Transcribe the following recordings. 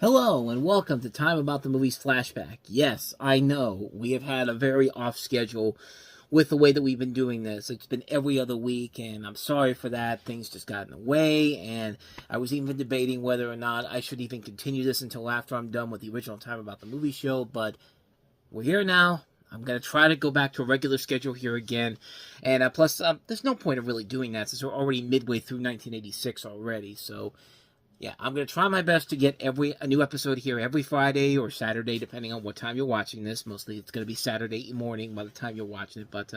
Hello, and welcome to Time About the Movies Flashback. Yes, I know, we have had a very off schedule with the way that we've been doing this. It's been every other week, and I'm sorry for that. Things just got in the way, and I was even debating whether or not I should even continue this until after I'm done with the original Time About the Movie show, but we're here now. I'm going to try to go back to a regular schedule here again, and plus, there's no point of really doing that since we're already midway through 1986 already, so yeah, I'm going to try my best to get a new episode here every Friday or Saturday, depending on what time you're watching this. Mostly it's going to be Saturday morning by the time you're watching it, but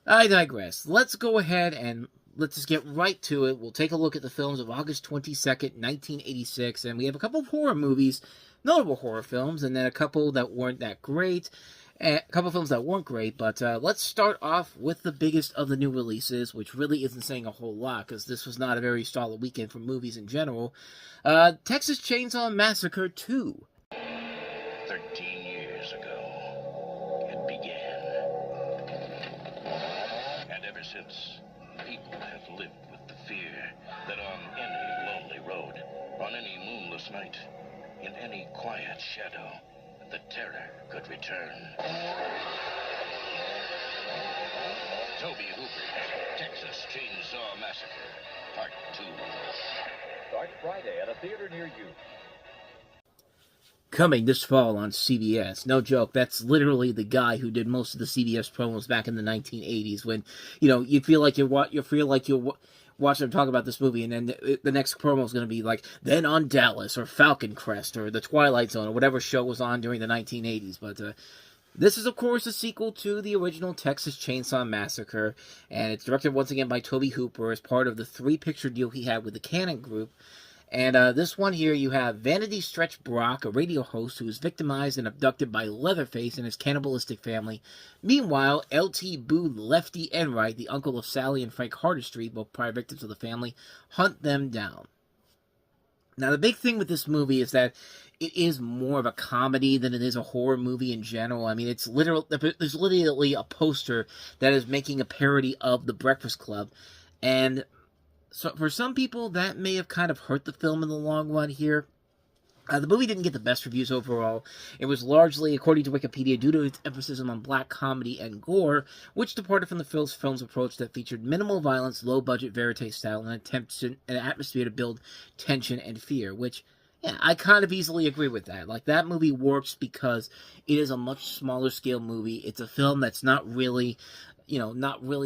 I digress. Let's go ahead and let's just get right to it. We'll take a look at the films of August 22nd, 1986, and we have a couple of horror movies, notable horror films, and then a couple that weren't that great. A couple of films that weren't great, but let's start off with the biggest of the new releases, which really isn't saying a whole lot, because this was not a very solid weekend for movies in general. Texas Chainsaw Massacre 2. 13 years ago, it began. And ever since, people have lived with the fear that on any lonely road, on any moonless night, in any quiet shadow, the terror could return. Toby Hooper's Texas Chainsaw Massacre, Part 2. Start Friday at a theater near you. Coming this fall on CBS. No joke, that's literally the guy who did most of the CBS promos back in the 1980s when, you feel like you're watching them talk about this movie, and then the next promo is going to be like, then on Dallas, or Falcon Crest, or The Twilight Zone, or whatever show was on during the 1980s. But this is, of course, a sequel to the original Texas Chainsaw Massacre, and it's directed once again by Toby Hooper as part of the 3-picture deal he had with the Cannon Group. And this one here, you have Vanity Stretch Brock, a radio host who is victimized and abducted by Leatherface and his cannibalistic family. Meanwhile, L.T. Boo Lefty Enright, the uncle of Sally and Frank Hardestreet, both prior victims of the family, hunt them down. Now, the big thing with this movie is that it is more of a comedy than it is a horror movie in general. I mean, there's literally a poster that is making a parody of The Breakfast Club, and so for some people, that may have kind of hurt the film in the long run here. The movie didn't get the best reviews overall. It was largely, according to Wikipedia, due to its emphasis on black comedy and gore, which departed from the film's approach that featured minimal violence, low-budget verite style, and an atmosphere to build tension and fear, which, yeah, I kind of easily agree with that. Like, that movie works because it is a much smaller scale movie. It's a film that's not really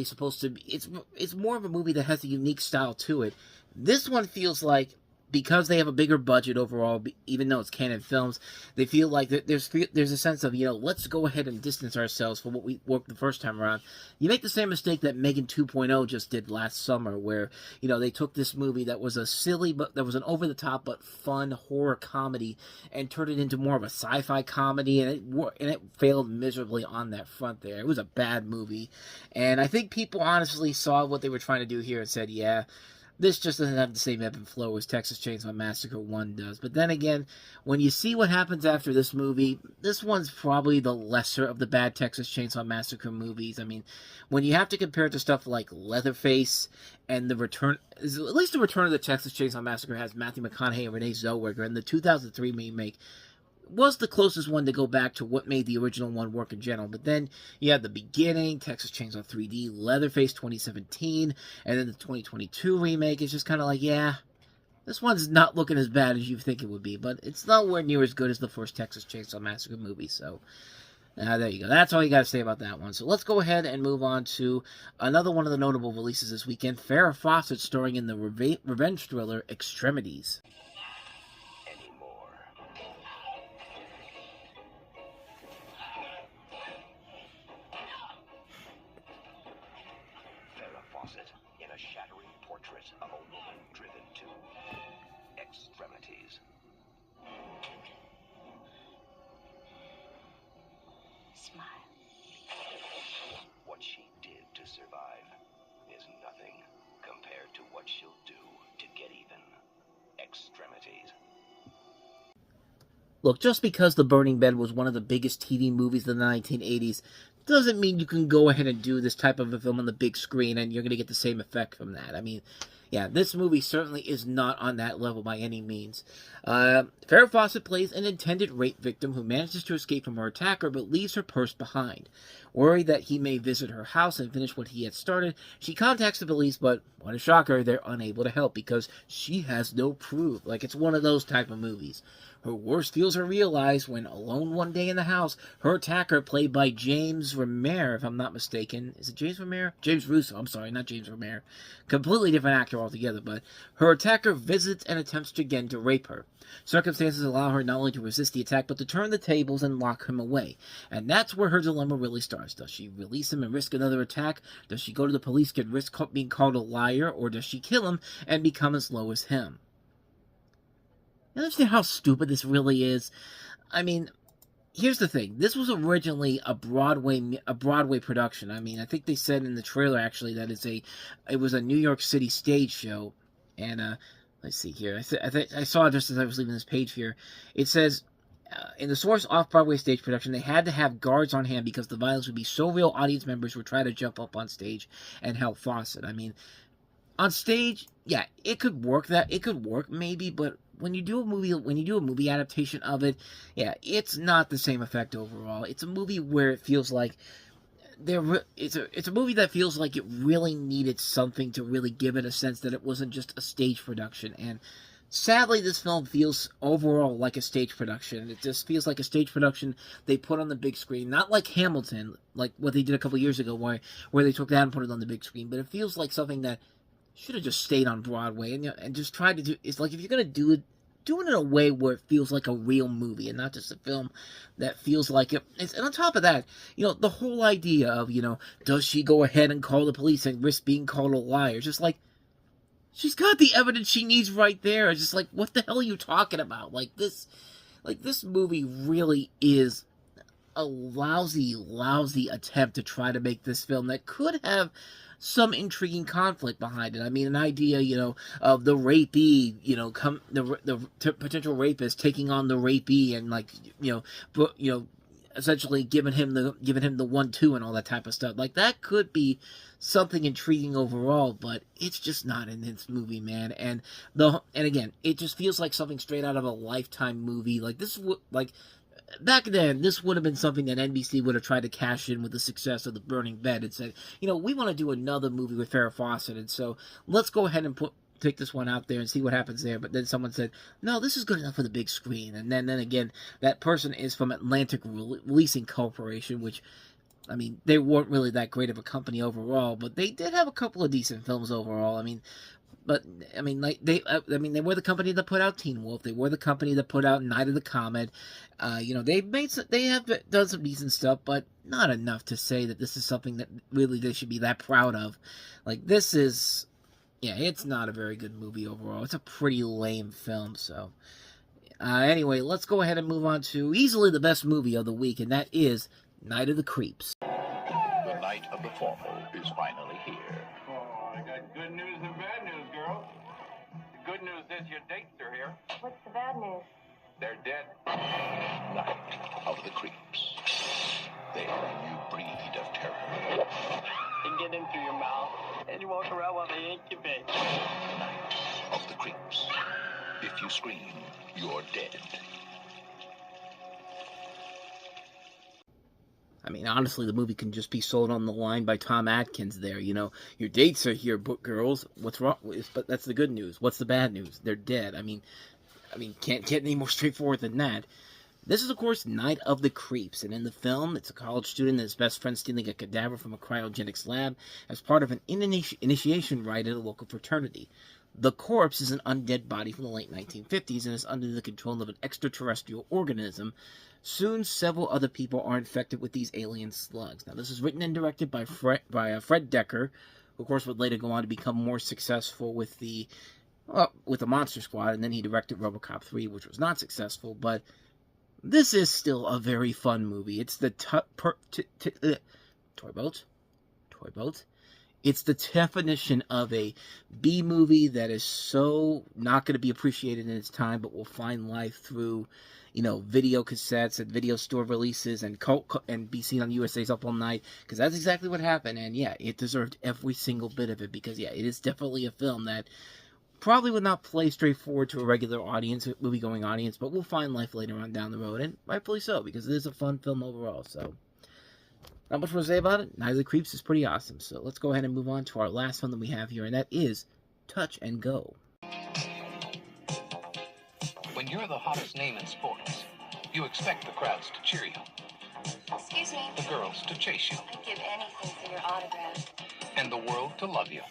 supposed to be, it's more of a movie that has a unique style to it. This one feels like, because they have a bigger budget overall, even though it's Canon Films, they feel like there's a sense of, let's go ahead and distance ourselves from what we worked the first time around. You make the same mistake that Megan 2.0 just did last summer, where, they took this movie that was that was an over-the-top but fun horror comedy and turned it into more of a sci-fi comedy, and it failed miserably on that front there. It was a bad movie, and I think people honestly saw what they were trying to do here and said, yeah, this just doesn't have the same ebb and flow as Texas Chainsaw Massacre 1 does. But then again, when you see what happens after this movie, this one's probably the lesser of the bad Texas Chainsaw Massacre movies. I mean, when you have to compare it to stuff like Leatherface and at least the Return of the Texas Chainsaw Massacre has Matthew McConaughey and Renee Zellweger, and the 2003 remake was the closest one to go back to what made the original one work in general. But then you have The Beginning, Texas Chainsaw 3D, Leatherface 2017, and then the 2022 remake. It's just kind of like, yeah, this one's not looking as bad as you think it would be, but it's nowhere near as good as the first Texas Chainsaw Massacre movie. So there you go. That's all you got to say about that one. So let's go ahead and move on to another one of the notable releases this weekend. Farrah Fawcett starring in the revenge thriller Extremities. In a shattering portrait of a woman driven to extremities. Smile. What she did to survive is nothing compared to what she'll do to get even. Extremities. Look, just because The Burning Bed was one of the biggest TV movies of the 1980s doesn't mean you can go ahead and do this type of a film on the big screen and you're going to get the same effect from that. I mean, Yeah, this movie certainly is not on that level by any means. Farrah Fawcett plays an intended rape victim who manages to escape from her attacker but leaves her purse behind. Worried that he may visit her house and finish what he had started, she contacts the police, but what a shocker, they're unable to help because she has no proof. Like, it's one of those type of movies. Her worst fears are realized when, alone one day in the house, her attacker, played by James Remare, if I'm not mistaken. Is it James Remare? James Russo, I'm sorry, not James Remare. Completely different actor altogether, but her attacker visits and attempts again to rape her. Circumstances allow her not only to resist the attack, but to turn the tables and lock him away. And that's where her dilemma really starts. Does she release him and risk another attack? Does she go to the police and risk being called a liar? Or does she kill him and become as low as him? You understand how stupid this really is? I mean, here's the thing. This was originally a Broadway production. I mean, I think they said in the trailer, actually, that it was a New York City stage show. And, let's see here. I saw it just as I was leaving this page here. It says, in the source off-Broadway stage production, they had to have guards on hand because the violence would be so real, audience members would try to jump up on stage and help Fawcett. I mean, on stage, yeah, it could work maybe, but when you do a movie adaptation of it, yeah, it's not the same effect overall. It's a movie where it feels like it's a movie that feels like it really needed something to really give it a sense that it wasn't just a stage production. And sadly, this film feels overall like a stage production. It just feels like a stage production they put on the big screen, not like Hamilton, like what they did a couple years ago, where they took that and put it on the big screen. But it feels like something that should have just stayed on Broadway and just tried to do. It's like, if you're gonna do it in a way where it feels like a real movie and not just a film that feels like it. And on top of that, the whole idea of, does she go ahead and call the police and risk being called a liar? Just like, she's got the evidence she needs right there. It's just like, what the hell are you talking about? This movie really is a lousy attempt to try to make this film that could have some intriguing conflict behind it. I mean, an idea, of the rapee, the potential rapist taking on the rapee and essentially giving him the 1-2 and all that type of stuff. Like, that could be something intriguing overall, but it's just not in this movie, man. And again, it just feels like something straight out of a Lifetime movie. Like, back then, this would have been something that NBC would have tried to cash in with the success of The Burning Bed and said, we want to do another movie with Farrah Fawcett, and so let's go ahead and take this one out there and see what happens there. But then someone said, no, this is good enough for the big screen. And then again, that person is from Atlantic Releasing Corporation, which, I mean, they weren't really that great of a company overall, but they did have a couple of decent films overall. They were the company that put out Teen Wolf. They were the company that put out Night of the Comet. They have done some decent stuff, but not enough to say that this is something that really they should be that proud of. Like, this is, it's not a very good movie overall. It's a pretty lame film. So, anyway, let's go ahead and move on to easily the best movie of the week, and that is Night of the Creeps. The night of the formal is finally here. Oh, I got good news and bad news, girl. The good news is your dates are here. What's the bad news? They're dead. Night of the Creeps. They are a new breed of terror. They get in through your mouth, and you walk around while they incubate. Night of the Creeps. If you scream, you're dead. I mean, honestly, the movie can just be sold on the line by Tom Atkins there. Your dates are here, girls. What's wrong? But that's the good news. What's the bad news? They're dead. I mean, can't get any more straightforward than that. This is, of course, Night of the Creeps, and in the film, it's a college student and his best friend stealing a cadaver from a cryogenics lab as part of an initiation rite at a local fraternity. The corpse is an undead body from the late 1950s and is under the control of an extraterrestrial organism. Soon, several other people are infected with these alien slugs. Now, this is written and directed by Fred Decker, who, of course, would later go on to become more successful with the Monster Squad, and then he directed RoboCop 3, which was not successful, but this is still a very fun movie. It's the Toy Boat. It's the definition of a B movie that is so not going to be appreciated in its time, but will find life through, video cassettes and video store releases and be seen on USA's Up All Night, because that's exactly what happened. And yeah, it deserved every single bit of it, because yeah, it is definitely a film that probably would not play straightforward to a regular audience, movie-going audience, but will find life later on down the road, and rightfully so, because it is a fun film overall. So not much more to say about it. Night of the Creeps is pretty awesome. So let's go ahead and move on to our last film that we have here, and that is Touch and Go. When you're the hottest name in sports, you expect the crowds to cheer you, Excuse me. the girls to chase you, I'd give anything for your autograph. and the world to love you.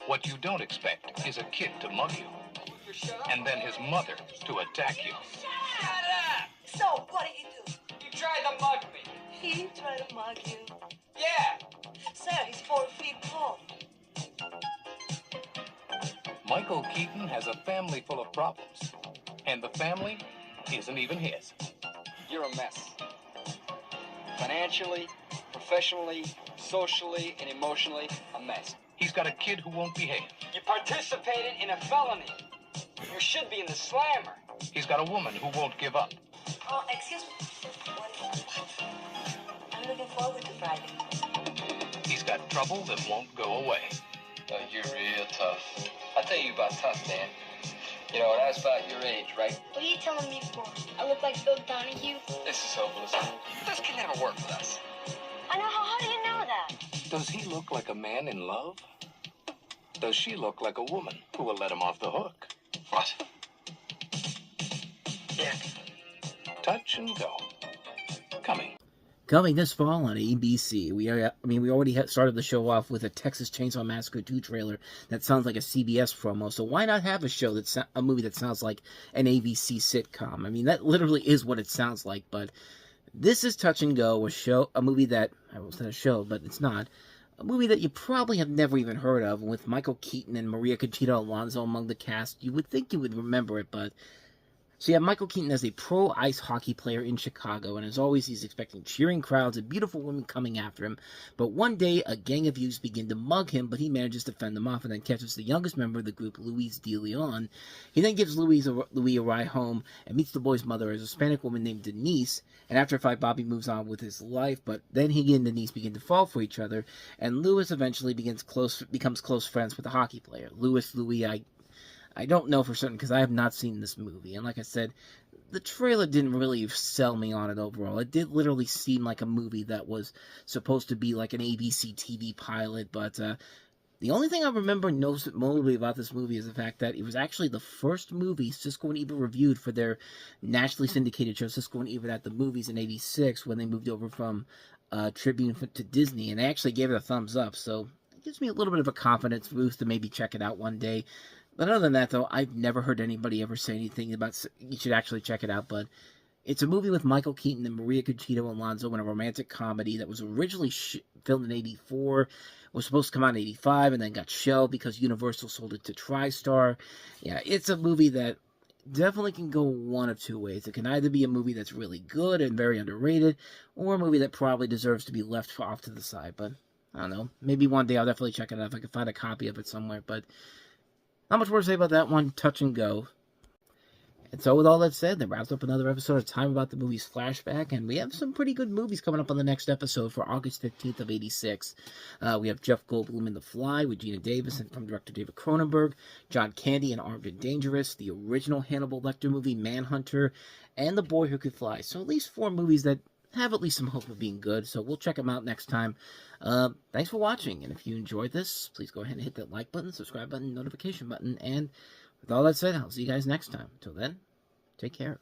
What you don't expect is a kid to mug you, and then his mother to attack you. Shut up! So, what did you do? You tried to mug me. He tried to mug you. Yeah. Sir, he's 4 feet tall. Michael Keaton has a family full of problems, and the family isn't even his. You're a mess. Financially, professionally, socially, and emotionally, a mess. He's got a kid who won't behave. You participated in a felony. You should be in the slammer. He's got a woman who won't give up. Oh, excuse me. I'm looking forward to Friday. He's got trouble that won't go away. Oh, you're real tough. I'll tell you about tough, Dan. You know, when I was about your age, right? What are you telling me for? I look like Bill Donahue? This is hopeless. This can never work with us. I know. How do you know that? Does he look like a man in love? Does she look like a woman who will let him off the hook? What? Yeah. Touch and Go. Coming this fall on ABC. We already started the show off with a Texas Chainsaw Massacre 2 trailer that sounds like a CBS promo, so why not have a movie that sounds like an ABC sitcom? I mean, that literally is what it sounds like, but this is Touch and Go, a movie that, I was going to show, but it's not, a movie that you probably have never even heard of, with Michael Keaton and Maria Conchita Alonso among the cast. You would think you would remember it, but... So you have Michael Keaton as a pro ice hockey player in Chicago, and as always, he's expecting cheering crowds and beautiful women coming after him. But one day, a gang of youths begin to mug him, but he manages to fend them off and then catches the youngest member of the group, Luis De Leon. He then gives Louis a ride home and meets the boy's mother, a Hispanic woman named Denise. And after a fight, Bobby moves on with his life, but then he and Denise begin to fall for each other, and Louis eventually becomes close friends with the hockey player. Louis, I don't know for certain because I have not seen this movie. And like I said, the trailer didn't really sell me on it overall. It did literally seem like a movie that was supposed to be like an ABC TV pilot. But the only thing I remember notably about this movie is the fact that it was actually the first movie Siskel and Ebert reviewed for their nationally syndicated show, Siskel and Ebert at the Movies, in '86 when they moved over from Tribune to Disney. And they actually gave it a thumbs up. So it gives me a little bit of a confidence boost to maybe check it out one day. But other than that, though, I've never heard anybody ever say anything about you should actually check it out. But it's a movie with Michael Keaton and Maria Conchita Alonso in a romantic comedy that was originally filmed in '84, was supposed to come out in '85, and then got shelved because Universal sold it to TriStar. Yeah, it's a movie that definitely can go one of two ways. It can either be a movie that's really good and very underrated, or a movie that probably deserves to be left off to the side. But I don't know. Maybe one day I'll definitely check it out if I can find a copy of it somewhere. But not much more to say about that one. Touch and Go. And so with all that said, that wraps up another episode of Time About the Movies Flashback, and we have some pretty good movies coming up on the next episode for August 15th of '86. We have Jeff Goldblum in The Fly with Gina Davis and from director David Cronenberg, John Candy in Armed and Dangerous, the original Hannibal Lecter movie Manhunter, and The Boy Who Could Fly. So at least 4 movies that have at least some hope of being good, so we'll check them out next time. Thanks for watching, and if you enjoyed this, please go ahead and hit that like button, subscribe button, notification button, and with all that said, I'll see you guys next time. Until then, take care.